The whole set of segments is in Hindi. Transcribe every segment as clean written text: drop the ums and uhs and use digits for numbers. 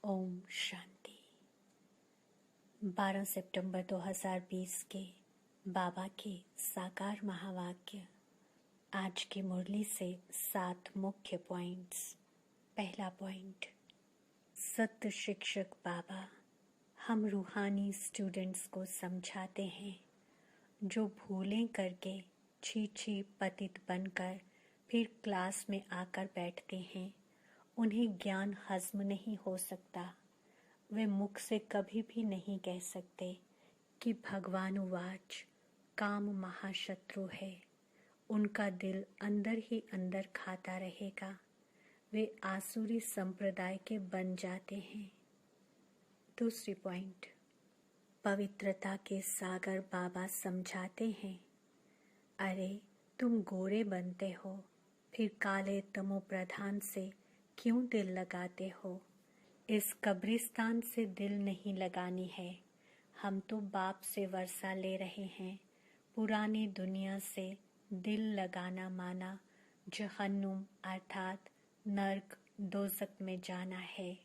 ओम शांति। 12 सितंबर 2020 के बाबा के साकार महावाक्य। आज की मुरली से 7 मुख्य पॉइंट्स। पहला पॉइंट, सत्य शिक्षक बाबा हम रूहानी स्टूडेंट्स को समझाते हैं जो भूलें करके छी पतित बनकर फिर क्लास में आकर बैठते हैं, उन्हें ज्ञान हजम नहीं हो सकता। वे मुख से कभी भी नहीं कह सकते कि भगवान वाच काम महाशत्रु है। उनका दिल अंदर ही अंदर खाता रहेगा। वे आसुरी संप्रदाय के बन जाते हैं। दूसरी पॉइंट, पवित्रता के सागर बाबा समझाते हैं, अरे तुम गोरे बनते हो, फिर काले तमो प्रधान से क्यों दिल लगाते हो? इस कब्रिस्तान से दिल नहीं लगानी है। हम तो बाप से वर्षा ले रहे हैं। पुरानी दुनिया से दिल लगाना माना जहन्नुम अर्थात नर्क दोजक में जाना है।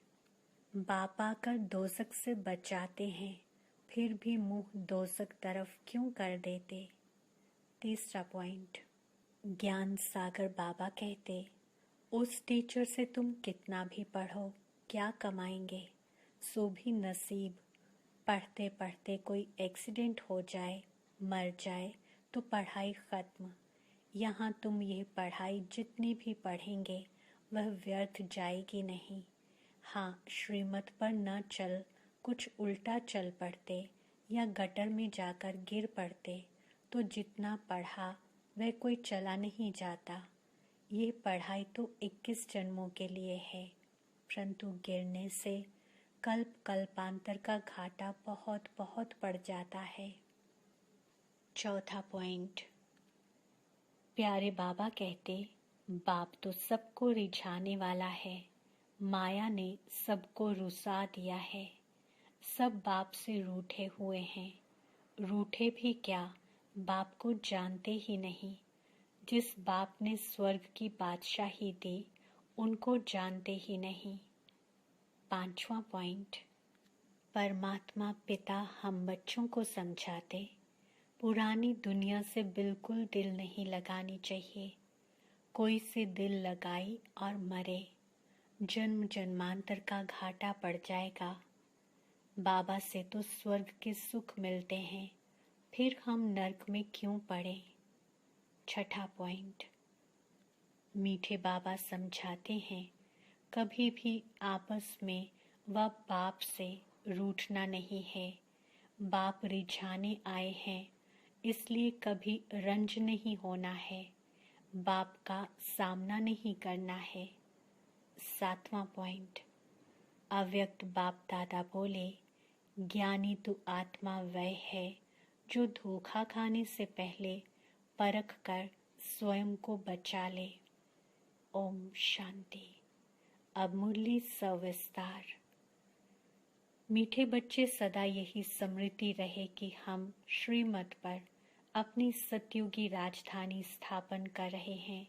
बाप आकर दोजक से बचाते हैं, फिर भी मुंह दोजक तरफ क्यों कर देते? तीसरा पॉइंट, ज्ञान सागर बाबा कहते, उस टीचर से तुम कितना भी पढ़ो क्या कमाएंगे? सो भी नसीब। पढ़ते पढ़ते कोई एक्सीडेंट हो जाए, मर जाए तो पढ़ाई खत्म। यहाँ तुम ये पढ़ाई जितनी भी पढ़ेंगे वह व्यर्थ जाएगी नहीं। हाँ, श्रीमत पर न चल कुछ उल्टा चल पड़ते या गटर में जाकर गिर पड़ते तो जितना पढ़ा वह कोई चला नहीं जाता। ये पढ़ाई तो 21 जन्मों के लिए है, परंतु गिरने से कल्प कल्पांतर का घाटा बहुत बहुत पड़ जाता है। चौथा पॉइंट, प्यारे बाबा कहते, बाप तो सबको रिझाने वाला है। माया ने सबको रुसा दिया है। सब बाप से रूठे हुए हैं। रूठे भी क्या, बाप को जानते ही नहीं। जिस बाप ने स्वर्ग की बादशाही दी उनको जानते ही नहीं। पांचवा पॉइंट, परमात्मा पिता हम बच्चों को समझाते, पुरानी दुनिया से बिल्कुल दिल नहीं लगानी चाहिए। कोई से दिल लगाई और मरे, जन्म जन्मांतर का घाटा पड़ जाएगा। बाबा से तो स्वर्ग के सुख मिलते हैं, फिर हम नर्क में क्यों पड़े? छठा पॉइंट, मीठे बाबा समझाते हैं, कभी भी आपस में व बाप से रूठना नहीं है। बाप रिझाने आए हैं, इसलिए कभी रंज नहीं होना है। बाप का सामना नहीं करना है। सातवां पॉइंट, अव्यक्त बाप दादा बोले, ज्ञानी तो आत्मा वह है जो धोखा खाने से पहले परख कर स्वयं को बचा ले। ओम शांति। अब मुरली सविस्तार। मीठे बच्चे, सदा यही स्मृति रहे कि हम श्रीमत पर अपनी सतयुगी राजधानी स्थापन कर रहे हैं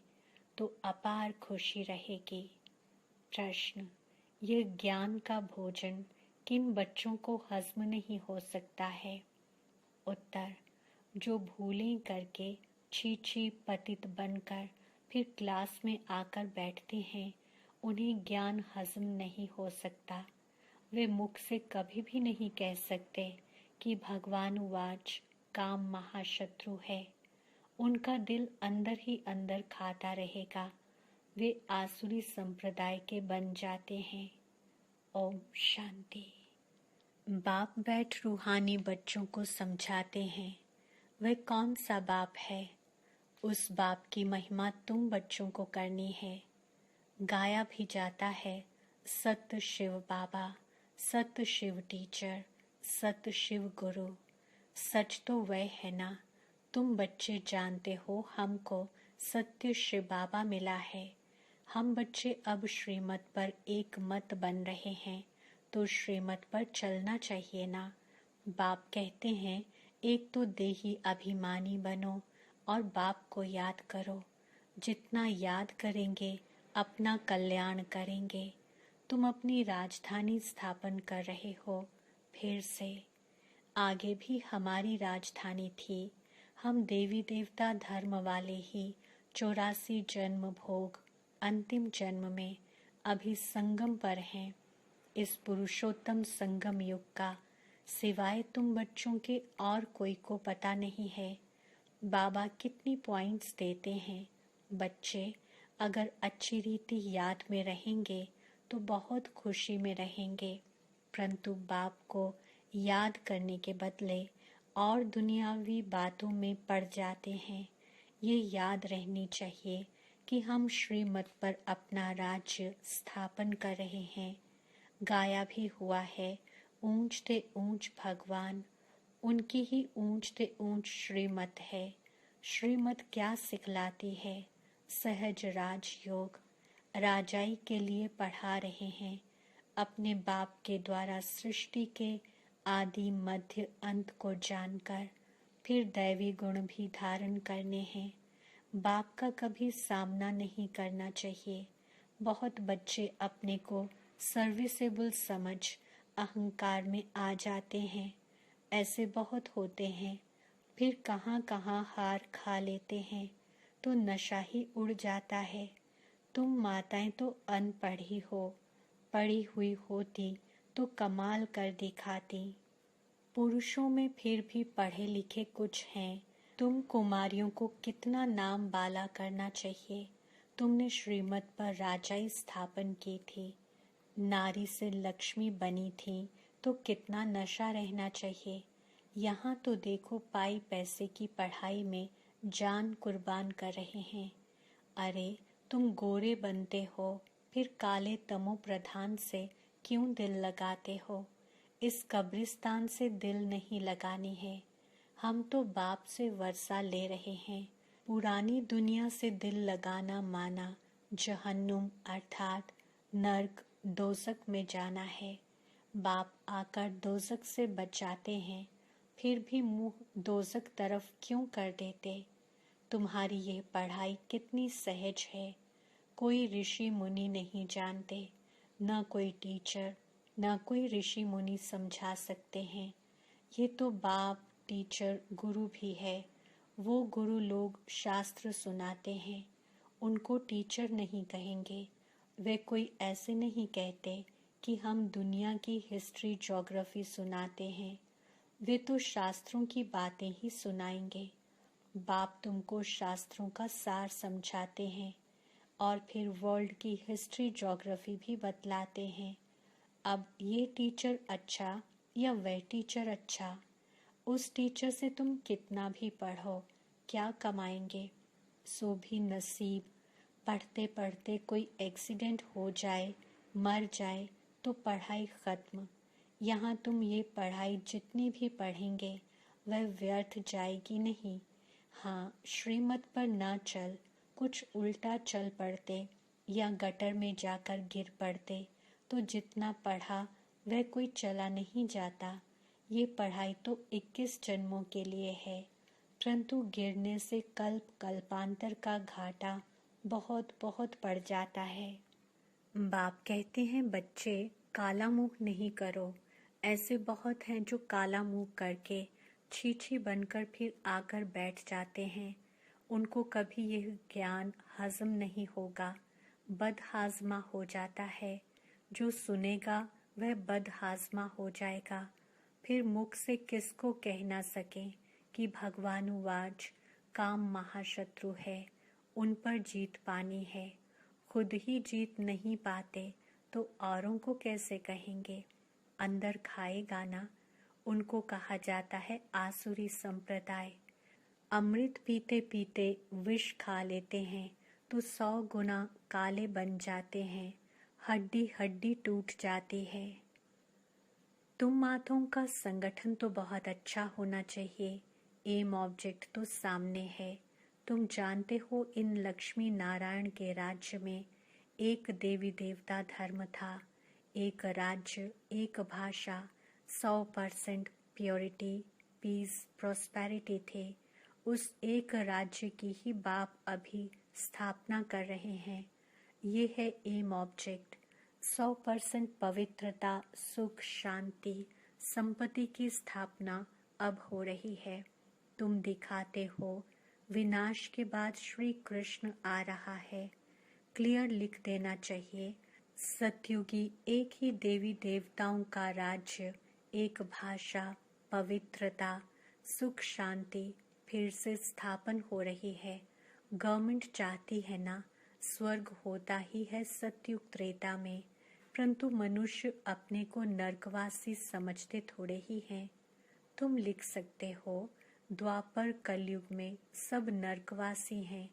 तो अपार खुशी रहेगी। प्रश्न, यह ज्ञान का भोजन किन बच्चों को हजम नहीं हो सकता है? उत्तर, जो भूलें करके छी पतित बनकर फिर क्लास में आकर बैठते हैं, उन्हें ज्ञान हजम नहीं हो सकता। वे मुख से कभी भी नहीं कह सकते कि भगवान वाच काम महाशत्रु है। उनका दिल अंदर ही अंदर खाता रहेगा। वे आसुरी संप्रदाय के बन जाते हैं। ओम शांति। बाप बैठ रूहानी बच्चों को समझाते हैं, वह कौन सा बाप है? उस बाप की महिमा तुम बच्चों को करनी है। गाया भी जाता है, सत्य शिव बाबा, सत्य शिव टीचर, सत्य शिव गुरु। सच तो वह है ना, तुम बच्चे जानते हो हमको सत्य शिव बाबा मिला है। हम बच्चे अब श्रीमत पर एक मत बन रहे हैं तो श्रीमत पर चलना चाहिए ना। बाप कहते हैं, एक तो देही अभिमानी बनो और बाप को याद करो। जितना याद करेंगे अपना कल्याण करेंगे। तुम अपनी राजधानी स्थापन कर रहे हो फिर से। आगे भी हमारी राजधानी थी। हम देवी देवता धर्म वाले ही 84 जन्म भोग अंतिम जन्म में अभी संगम पर हैं। इस पुरुषोत्तम संगम युग का सिवाय तुम बच्चों के और कोई को पता नहीं है। बाबा कितनी पॉइंट्स देते हैं। बच्चे अगर अच्छी रीति याद में रहेंगे तो बहुत खुशी में रहेंगे, परंतु बाप को याद करने के बदले और दुनियावी बातों में पड़ जाते हैं। ये याद रहनी चाहिए कि हम श्रीमत पर अपना राज्य स्थापन कर रहे हैं। गाया भी हुआ है, ऊंच ते ऊंच भगवान, उनकी ही ऊंच ते ऊंच श्रीमत है। श्रीमत क्या सिखलाती है? सहज राजयोग, राजाई के लिए पढ़ा रहे हैं। अपने बाप के द्वारा सृष्टि के आदि मध्य अंत को जानकर फिर दैवी गुण भी धारण करने हैं। बाप का कभी सामना नहीं करना चाहिए। बहुत बच्चे अपने को सर्विसेबल समझ अहंकार में आ जाते हैं। ऐसे बहुत होते हैं, फिर कहाँ कहाँ हार खा लेते हैं तो नशा ही उड़ जाता है। तुम माताएं तो अनपढ़ी हो, पढ़ी हुई होती तो कमाल कर दिखाती। पुरुषों में फिर भी पढ़े लिखे कुछ हैं। तुम कुमारियों को कितना नाम बाला करना चाहिए। तुमने श्रीमत पर राजाई स्थापन की थी, नारी से लक्ष्मी बनी थी, तो कितना नशा रहना चाहिए। यहाँ तो देखो पाई पैसे की पढ़ाई में जान कुर्बान कर रहे हैं। अरे तुम गोरे बनते हो, फिर काले तमो प्रधान से क्यों दिल लगाते हो? इस कब्रिस्तान से दिल नहीं लगानी है। हम तो बाप से वर्षा ले रहे हैं। पुरानी दुनिया से दिल लगाना माना जहन्नुम अर्थात नर्क दोजक में जाना है। बाप आकर दोजक से बचाते हैं, फिर भी मुंह दोजक तरफ क्यों कर देते? तुम्हारी ये पढ़ाई कितनी सहज है। कोई ऋषि मुनि नहीं जानते, न कोई टीचर, न कोई ऋषि मुनि समझा सकते हैं। ये तो बाप टीचर गुरु भी है। वो गुरु लोग शास्त्र सुनाते हैं, उनको टीचर नहीं कहेंगे। वे कोई ऐसे नहीं कहते कि हम दुनिया की हिस्ट्री ज्योग्राफी सुनाते हैं। वे तो शास्त्रों की बातें ही सुनाएंगे। बाप तुमको शास्त्रों का सार समझाते हैं और फिर वर्ल्ड की हिस्ट्री ज्योग्राफी भी बतलाते हैं। अब ये टीचर अच्छा या वह टीचर अच्छा? उस टीचर से तुम कितना भी पढ़ो, क्या कमाएंगे? सो भी नसीब। पढ़ते पढ़ते कोई एक्सीडेंट हो जाए, मर जाए तो पढ़ाई खत्म। यहाँ तुम ये पढ़ाई जितनी भी पढ़ेंगे वह व्यर्थ जाएगी नहीं। हाँ, श्रीमत पर न चल, कुछ उल्टा चल पड़ते या गटर में जाकर गिर पड़ते तो जितना पढ़ा वह कोई चला नहीं जाता। ये पढ़ाई तो 21 जन्मों के लिए है, परंतु गिरने से कल्प कल्पांतर का घाटा बहुत बहुत पड़ जाता है। बाप कहते हैं बच्चे काला मुंह नहीं करो। ऐसे बहुत हैं जो काला मुंह करके छीछी बनकर फिर आकर बैठ जाते हैं। उनको कभी यह ज्ञान हजम नहीं होगा, बदहाजमा हो जाता है। जो सुनेगा वह बदहाजमा हो जाएगा। फिर मुख से किसको कह ना सके कि भगवानुवाज काम महाशत्रु है, उन पर जीत पानी है। खुद ही जीत नहीं पाते तो औरों को कैसे कहेंगे? अंदर खाएगा ना। उनको कहा जाता है आसुरी संप्रदाय। अमृत पीते पीते विष खा लेते हैं तो 100 गुना काले बन जाते हैं, हड्डी हड्डी टूट जाती है। तुम मातों का संगठन तो बहुत अच्छा होना चाहिए। एम ऑब्जेक्ट तो सामने है। तुम जानते हो इन लक्ष्मी नारायण के राज्य में एक देवी देवता धर्म था, एक राज्य, एक भाषा, 100% प्योरिटी, पीस, प्रॉस्पेरिटी थे। उस एक राज्य की ही बाप अभी स्थापना कर रहे हैं। ये है एम ऑब्जेक्ट। 100% पवित्रता, सुख, शांति, संपत्ति की स्थापना अब हो रही है। तुम दिखाते हो विनाश के बाद श्री कृष्ण आ रहा है। क्लियर लिख देना चाहिए। सतयुगी एक ही देवी देवताओं का राज्य, एक भाषा, पवित्रता, सुख, शांति फिर से स्थापन हो रही है। गवर्नमेंट चाहती है ना, स्वर्ग होता ही है सतयुग त्रेता में, परंतु मनुष्य अपने को नरकवासी समझते थोड़े ही हैं। तुम लिख सकते हो द्वापर कलयुग में सब नरकवासी हैं।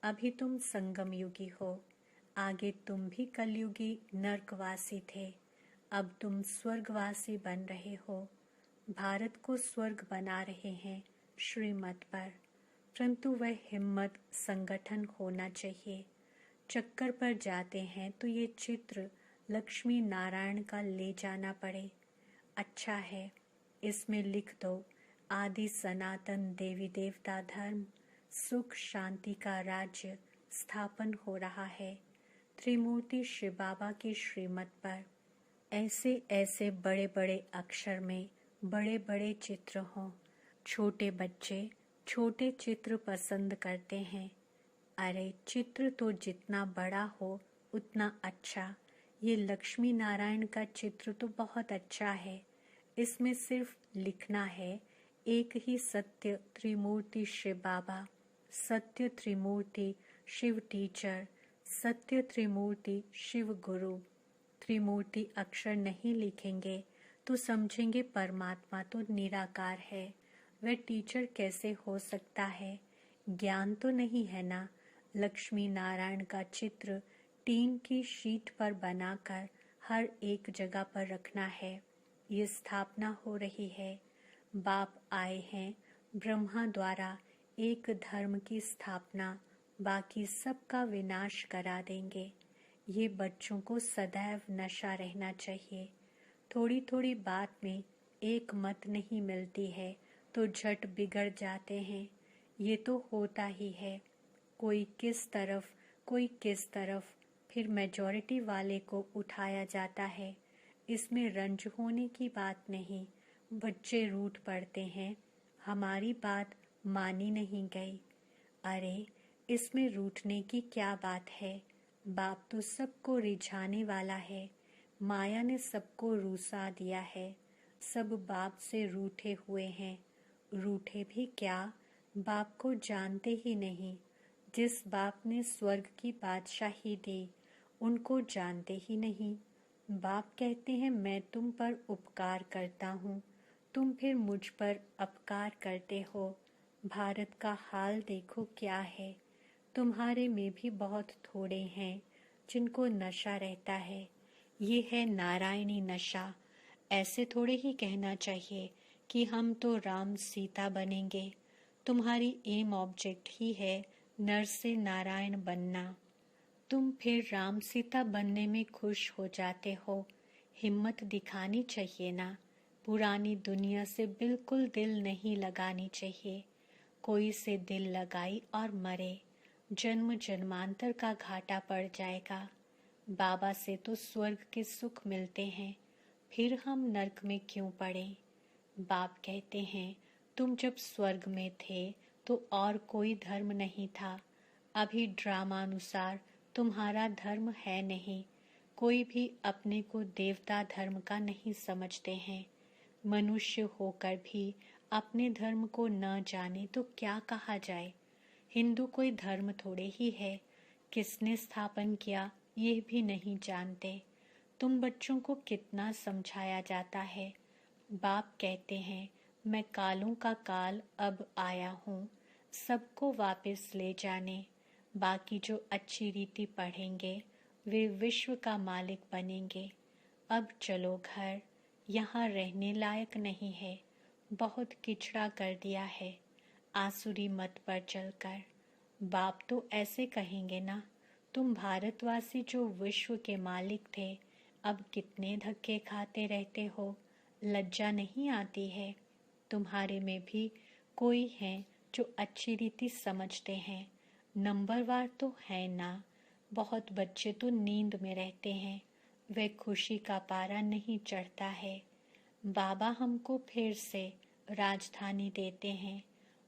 अभी तुम संगम युगी हो, आगे तुम भी कलयुगी नरकवासी थे, अब तुम स्वर्गवासी बन रहे हो। भारत को स्वर्ग बना रहे हैं श्रीमत पर, परंतु वह हिम्मत संगठन होना चाहिए। चक्कर पर जाते हैं तो ये चित्र लक्ष्मी नारायण का ले जाना पड़े। अच्छा है, इसमें लिख दो आदि सनातन देवी देवता धर्म, सुख शांति का राज्य स्थापन हो रहा है त्रिमूर्ति शिव बाबा की श्रीमत पर। ऐसे ऐसे बड़े बड़े अक्षर में बड़े बड़े चित्र हों। छोटे बच्चे छोटे चित्र पसंद करते हैं। अरे चित्र तो जितना बड़ा हो उतना अच्छा। ये लक्ष्मी नारायण का चित्र तो बहुत अच्छा है। इसमें सिर्फ लिखना है एक ही सत्य त्रिमूर्ति शिव बाबा, सत्य त्रिमूर्ति शिव टीचर, सत्य त्रिमूर्ति शिव गुरु। त्रिमूर्ति अक्षर नहीं लिखेंगे तो समझेंगे परमात्मा तो निराकार है। वह टीचर कैसे हो सकता है? ज्ञान तो नहीं है ना। लक्ष्मी नारायण का चित्र टीन की शीट पर बनाकर हर एक जगह पर रखना है। ये स्थापना हो रही है। बाप आए हैं ब्रह्मा द्वारा एक धर्म की स्थापना, बाकी सबका विनाश करा देंगे। ये बच्चों को सदैव नशा रहना चाहिए। थोड़ी थोड़ी बात में एक मत नहीं मिलती है तो झट बिगड़ जाते हैं। ये तो होता ही है, कोई किस तरफ, फिर मेजॉरिटी वाले को उठाया जाता है। इसमें रंज होने की बात नहीं। बच्चे रूठ पड़ते हैं, हमारी बात मानी नहीं गई। अरे इसमें रूठने की क्या बात है? बाप तो सबको रिझाने वाला है। माया ने सबको रूसा दिया है। सब बाप से रूठे हुए हैं। रूठे भी क्या, बाप को जानते ही नहीं। जिस बाप ने स्वर्ग की बादशाही दी उनको जानते ही नहीं। बाप कहते हैं मैं तुम पर उपकार करता हूँ, तुम फिर मुझ पर अपकार करते हो। भारत का हाल देखो क्या है। तुम्हारे में भी बहुत थोड़े हैं जिनको नशा रहता है। ये है नारायणी नशा। ऐसे थोड़े ही कहना चाहिए कि हम तो राम सीता बनेंगे। तुम्हारी एम ऑब्जेक्ट ही है नर से नारायण बनना। तुम फिर राम सीता बनने में खुश हो जाते हो। हिम्मत दिखानी चाहिए ना। पुरानी दुनिया से बिल्कुल दिल नहीं लगानी चाहिए। कोई से दिल लगाई और मरे, जन्म जन्मांतर का घाटा पड़ जाएगा। बाबा से तो स्वर्ग के सुख मिलते हैं, फिर हम नरक में क्यों पड़े? बाप कहते हैं तुम जब स्वर्ग में थे तो और कोई धर्म नहीं था। अभी ड्रामानुसार तुम्हारा धर्म है नहीं। कोई भी अपने को देवता धर्म का नहीं समझते हैं। मनुष्य होकर भी अपने धर्म को न जाने तो क्या कहा जाए। हिंदू कोई धर्म थोड़े ही है। किसने स्थापन किया ये भी नहीं जानते। तुम बच्चों को कितना समझाया जाता है। बाप कहते हैं मैं कालों का काल अब आया हूँ, सबको वापस ले जाने। बाकी जो अच्छी रीति पढ़ेंगे वे विश्व का मालिक बनेंगे। अब चलो घर, यहाँ रहने लायक नहीं है। बहुत किचड़ा कर दिया है आसुरी मत पर चलकर। बाप तो ऐसे कहेंगे ना, तुम भारतवासी जो विश्व के मालिक थे अब कितने धक्के खाते रहते हो। लज्जा नहीं आती है? तुम्हारे में भी कोई है जो अच्छी रीति समझते हैं। नंबरवार तो है ना। बहुत बच्चे तो नींद में रहते हैं। वह खुशी का पारा नहीं चढ़ता है। बाबा हमको फिर से राजधानी देते हैं।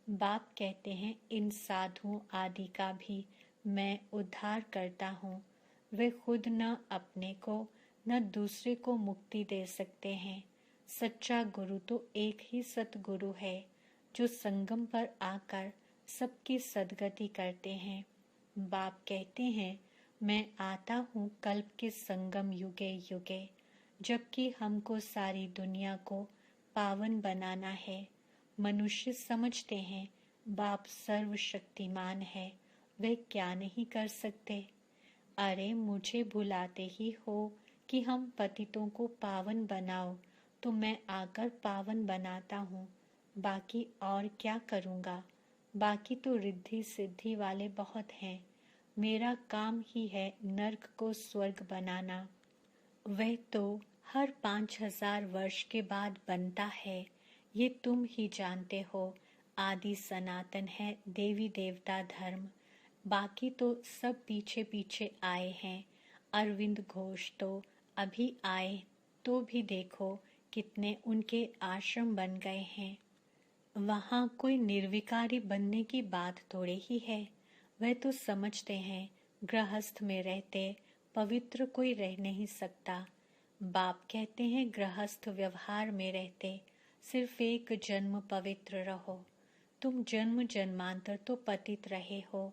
बाप कहते हैं इन साधुओं आदि का भी मैं उद्धार करता हूँ। वे खुद न अपने को न दूसरे को मुक्ति दे सकते हैं। सच्चा गुरु तो एक ही सतगुरु है जो संगम पर आकर सबकी सद्गति करते हैं। बाप कहते हैं मैं आता हूँ कल्प के संगम युगे युगे, जबकि हमको सारी दुनिया को पावन बनाना है। मनुष्य समझते हैं बाप सर्वशक्तिमान है, वे क्या नहीं कर सकते। अरे मुझे भुलाते ही हो कि हम पतितों को पावन बनाओ, तो मैं आकर पावन बनाता हूँ। बाकी और क्या करूँगा? बाकी तो रिद्धि सिद्धि वाले बहुत हैं। मेरा काम ही है नर्क को स्वर्ग बनाना। वह तो हर 5000 वर्ष के बाद बनता है, ये तुम ही जानते हो। आदि सनातन है देवी देवता धर्म। बाकी तो सब पीछे पीछे आए हैं। अरविंद घोष तो अभी आए, तो भी देखो कितने उनके आश्रम बन गए हैं। वहाँ कोई निर्विकारी बनने की बात थोड़े ही है। वह तो समझते हैं गृहस्थ में रहते पवित्र कोई रह नहीं सकता। बाप कहते हैं गृहस्थ व्यवहार में रहते सिर्फ एक जन्म पवित्र रहो। तुम जन्म जन्मांतर तो पतित रहे हो।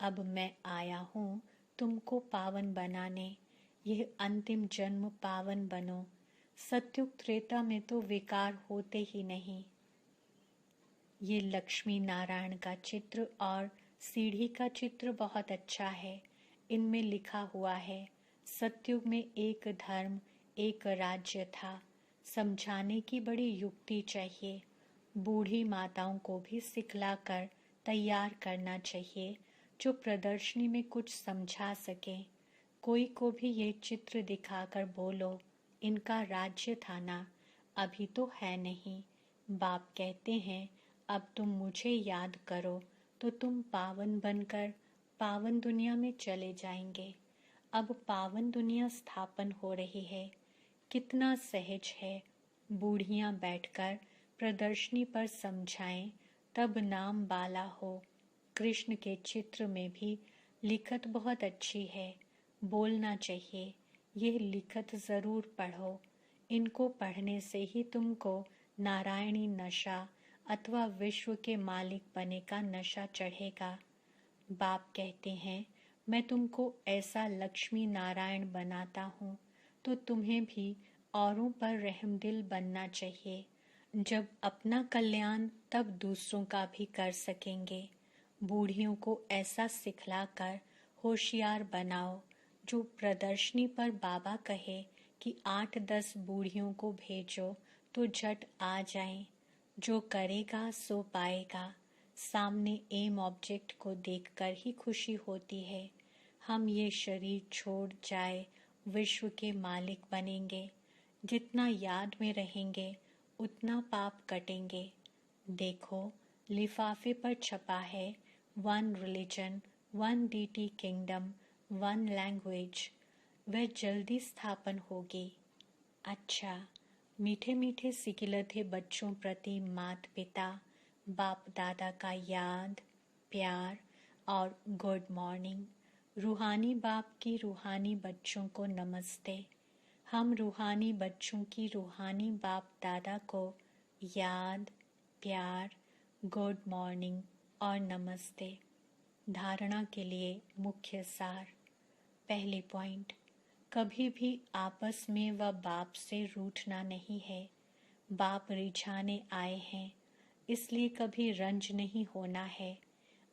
अब मैं आया हूँ तुमको पावन बनाने। यह अंतिम जन्म पावन बनो। सत्युग त्रेता में तो विकार होते ही नहीं। ये लक्ष्मी नारायण का चित्र और सीढ़ी का चित्र बहुत अच्छा है। इनमें लिखा हुआ है सत्युग में एक धर्म एक राज्य था। समझाने की बड़ी युक्ति चाहिए। बूढ़ी माताओं को भी सिखलाकर तैयार करना चाहिए जो प्रदर्शनी में कुछ समझा सके। कोई को भी ये चित्र दिखाकर बोलो इनका राज्य था ना, अभी तो है नहीं। बाप कहते हैं अब तुम मुझे याद करो तो तुम पावन बनकर पावन दुनिया में चले जाएंगे। अब पावन दुनिया स्थापन हो रही है। कितना सहज है। बूढ़ियां बैठकर प्रदर्शनी पर समझाएं तब नाम बाला हो। कृष्ण के चित्र में भी लिखत बहुत अच्छी है। बोलना चाहिए यह लिखत जरूर पढ़ो। इनको पढ़ने से ही तुमको नारायणी नशा अथवा विश्व के मालिक बने का नशा चढ़ेगा। बाप कहते हैं मैं तुमको ऐसा लक्ष्मी नारायण बनाता हूँ तो तुम्हें भी औरों पर रहमदिल बनना चाहिए। जब अपना कल्याण तब दूसरों का भी कर सकेंगे। बूढ़ियों को ऐसा सिखलाकर होशियार बनाओ जो प्रदर्शनी पर बाबा कहे कि 8-10 बूढ़ियों को भेजो तो झट आ जाएं। जो करेगा सो पाएगा। सामने एम ऑब्जेक्ट को देखकर ही खुशी होती है। हम ये शरीर छोड़ जाए विश्व के मालिक बनेंगे। जितना याद में रहेंगे उतना पाप कटेंगे। देखो लिफाफे पर छपा है 1 रिलीजन 1 डीटी किंगडम 1 लैंग्वेज। वह जल्दी स्थापन होगी। अच्छा, मीठे मीठे सिकिलते बच्चों प्रति माता पिता बाप दादा का याद प्यार और गुड मॉर्निंग। रूहानी बाप की रूहानी बच्चों को नमस्ते। हम रूहानी बच्चों की रूहानी बाप दादा को याद प्यार गुड मॉर्निंग और नमस्ते। धारणा के लिए मुख्य सार। पहले पॉइंट, कभी भी आपस में व बाप से रूठना नहीं है। बाप रिझाने आए हैं, इसलिए कभी रंज नहीं होना है।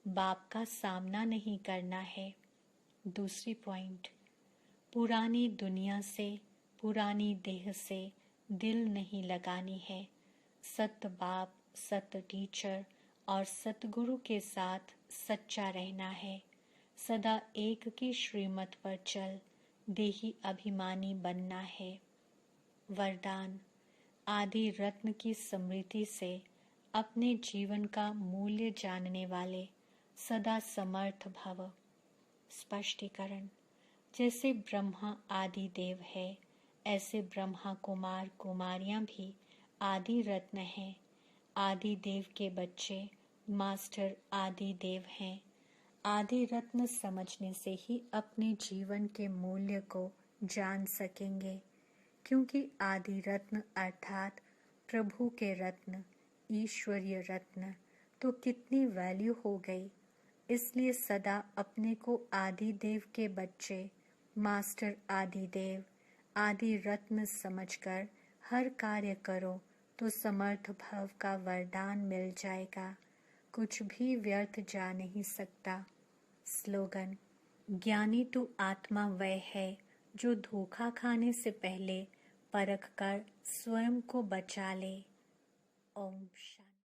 बाप का सामना नहीं करना है। दूसरी पॉइंट, पुरानी दुनिया से पुरानी देह से दिल नहीं लगानी है। सत बाप सत टीचर और सतगुरु के साथ सच्चा रहना है। सदा एक की श्रीमत पर चल देही अभिमानी बनना है। वरदान, आदि रत्न की स्मृति से अपने जीवन का मूल्य जानने वाले सदा समर्थ भव। स्पष्टीकरण, जैसे ब्रह्मा आदि देव है, ऐसे ब्रह्मा कुमार कुमारियां भी आदि रत्न हैं। आदि देव के बच्चे मास्टर आदि देव हैं। आदि रत्न समझने से ही अपने जीवन के मूल्य को जान सकेंगे, क्योंकि आदि रत्न अर्थात प्रभु के रत्न, ईश्वरीय रत्न तो कितनी वैल्यू हो गई। इसलिए सदा अपने को आदि देव के बच्चे, मास्टर आदि देव, आदि रत्न समझकर हर कार्य करो तो समर्थ भव का वरदान मिल जाएगा। कुछ भी व्यर्थ जा नहीं सकता। स्लोगन: ज्ञानी तो आत्मा वह है जो धोखा खाने से पहले परख कर स्वयं को बचा ले। ओम शांति।